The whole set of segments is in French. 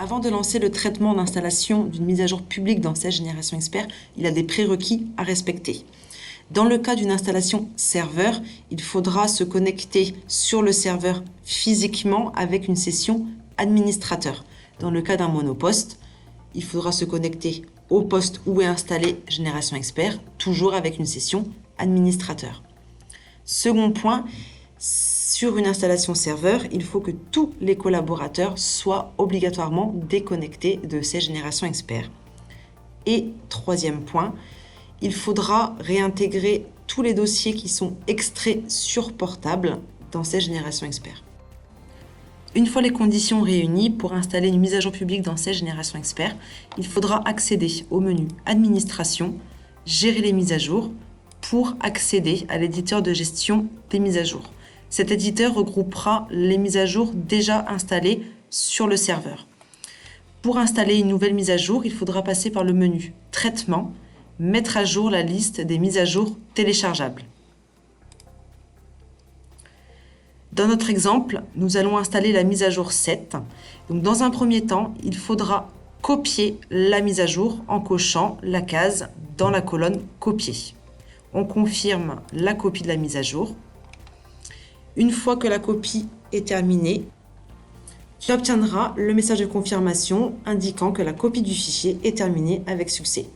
Avant de lancer le traitement d'installation d'une mise à jour publique dans Sage Génération Expert, il y a des prérequis à respecter. Dans le cas d'une installation serveur, il faudra se connecter sur le serveur physiquement avec une session administrateur. Dans le cas d'un monoposte, il faudra se connecter au poste où est installé Génération Expert, toujours avec une session administrateur. Second point, sur une installation serveur, il faut que tous les collaborateurs soient obligatoirement déconnectés de Sage Génération Expert. Et troisième point, il faudra réintégrer tous les dossiers qui sont extraits sur portable dans Sage Génération Expert. Une fois les conditions réunies pour installer une mise à jour publique dans Sage Génération Expert, il faudra accéder au menu Administration, Gérer les mises à jour pour accéder à l'éditeur de gestion des mises à jour. Cet éditeur regroupera les mises à jour déjà installées sur le serveur. Pour installer une nouvelle mise à jour, il faudra passer par le menu Traitement, mettre à jour la liste des mises à jour téléchargeables. Dans notre exemple, nous allons installer la mise à jour 7. Donc, dans un premier temps, il faudra copier la mise à jour en cochant la case dans la colonne Copier. On confirme la copie de la mise à jour. Une fois que la copie est terminée, tu obtiendras le message de confirmation indiquant que la copie du fichier est terminée avec succès.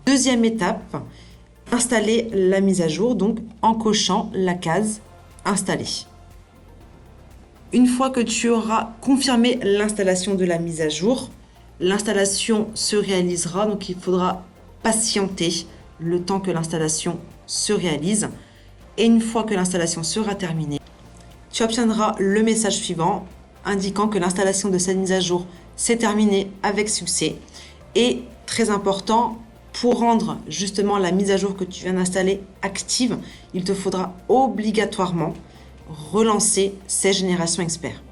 Deuxième étape, installer la mise à jour, donc en cochant la case Installer. Une fois que tu auras confirmé l'installation de la mise à jour, l'installation se réalisera, donc il faudra patienter le temps que l'installation se réalise. Et une fois que l'installation sera terminée, tu obtiendras le message suivant indiquant que l'installation de cette mise à jour s'est terminée avec succès. Et très important, pour rendre justement la mise à jour que tu viens d'installer active, il te faudra obligatoirement relancer Sage Génération Expert.